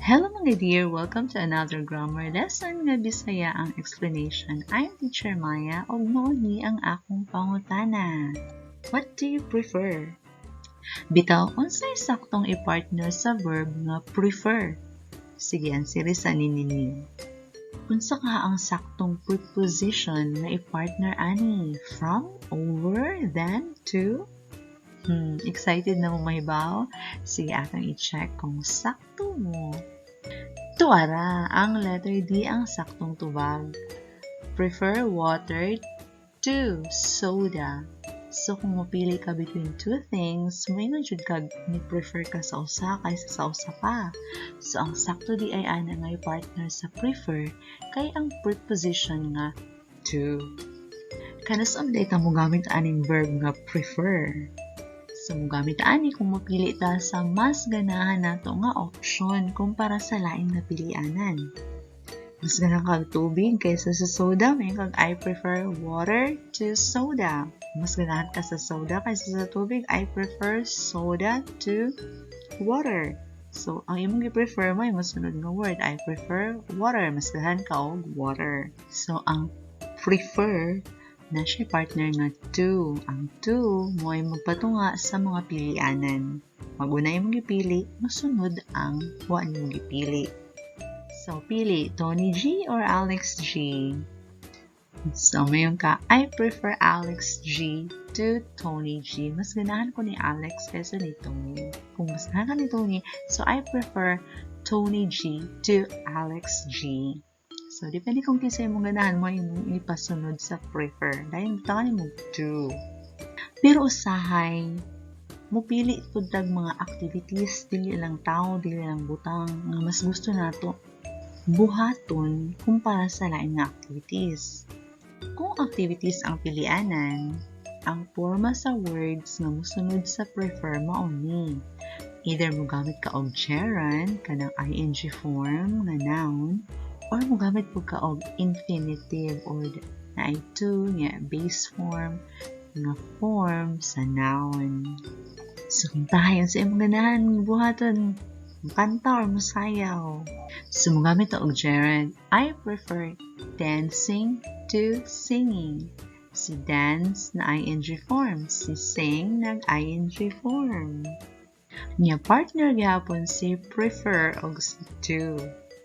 Hello mga dear! Welcome to another grammar lesson nga Bisaya ang explanation. I'm Teacher Maya ug mao ni ang akong pangutana. What do you prefer? Bitaw, unsay saktong ipartner sa verb nga prefer? Sige, ansirisan ninyo. Unsa ka ang saktong preposition nga ipartner ani? From, over, than, to? Excited na mo mahibaw? Sige, atong i-check kung sakto mo. Tuara, ang letter D ang saktong tubag. Prefer water to soda. So, kung mapili ka between two things, may jud ka ni-prefer ka sa usa kaysa sa usa pa. So, ang sakto di ay ana nga partner sa prefer kay ang preposition nga to. Kanas update mo gamit aning verb nga prefer. So, gamit ani kung mapili ta sa mas ganahan nato nga option kumpara sa lain nga pilianan. Mas ganahan kag tubig kaysa sa soda, may kag I prefer water to soda. Mas ganahan ka sa soda kaysa sa tubig, I prefer soda to water. So, ang imong i-prefer mo ay masunod nga word, I prefer water. Mas ganahan ka og water. So, ang prefer na siya partner nga to. Ang to mo ay magpatunga sa mga pilianan. Mag-una imong gipili, masunod ang wa nimong gipili. So, pili, Tony G or Alex G? So, mayon ka, I prefer Alex G to Tony G. Mas ganahan ko ni Alex kaysa ni Tony. Kung mas ganahan ka ni Tony, so I prefer Tony G to Alex G. So, depende kung kinsa imong ganahan mo imong ipasunod sa prefer. Dahil butangan mo to. Pero usahay, mupili pud tag mga activities, dili lang tao, dili lang butang, nga mas gusto nato buhaton kumpara sa lain nga activities. Kung activities ang pilianan, ang forma sa words nga mosunod sa prefer mao ni. Either mo gamit ka og gerund, kanang ing form nga noun, or mo gamit po ka og infinitive or na ay to nga base form nga form sa noun. So, kung tayo sa imong ganahan buhaton, kanta or masayaw. So, mo gamit og gerund, I prefer dancing to singing. Si dance na ing form, si sing nag-ing form. Nya partner gyapon si prefer og si to.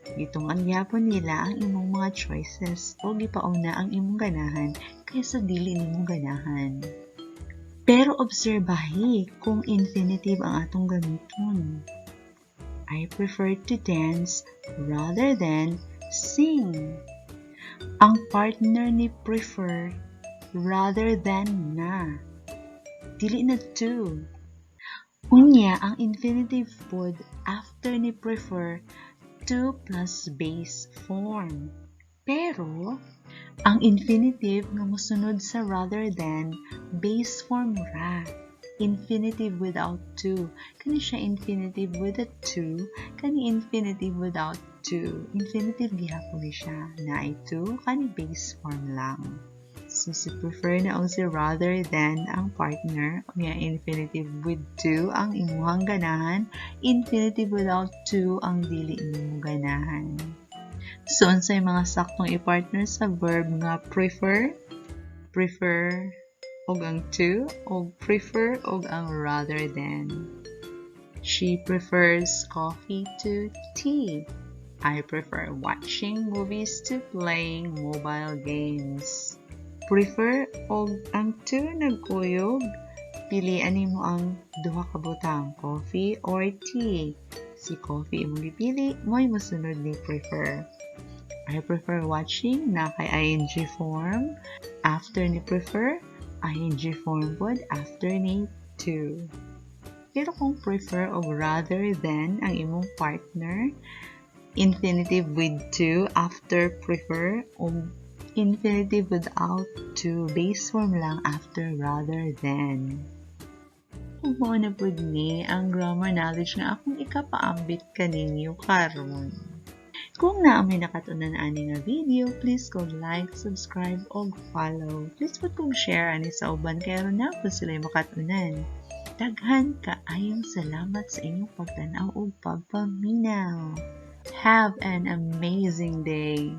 Itong ang yapon nila ang imong mga choices o gipauna ang imong ganahan kaysa dili nimong ganahan. Pero obserbahi kung infinitive ang atong gamiton. I prefer to dance rather than sing. Ang partner ni prefer rather than na. Dili na to. Unya, ang infinitive pod after ni prefer to plus base form. Pero, ang infinitive nga mosunod sa rather than, base form ra. Infinitive without to. Kani siya infinitive with a to, kani infinitive without to. Infinitive gihapon siya na ay to, kani base form lang. So, si prefer na o si rather than ang partner, o nga infinitive with to ang imuhang ganahan, infinitive without to ang dili nimo ganahan. So, unsay mga saktong i-partner sa verb nga prefer, prefer, og ang to, og prefer, og ang rather than. She prefers coffee to tea. I prefer watching movies to playing mobile games. Prefer og ang to nagkuyog, pilian nimo ang duha ka butang, coffee or tea. Si coffee imong gipili, mo'y mosunod ni prefer. I prefer watching na kay ing form. After ni prefer, ing form pod after ni to. Pero kung prefer o rather than ang imong partner, infinitive with to after prefer o infinitive without to, base form lang after rather than. Kung mo na po ni ang grammar knowledge nga akong ikapaambit kaninyo karon. Kung naamay nakatunan ani nga video, please go like, subscribe, og follow. Please put kong share ani sa uban kaya na po sila makatunan. Daghan kaayong salamat sa inyong pagtanaw og pagpaminaw. Have an amazing day.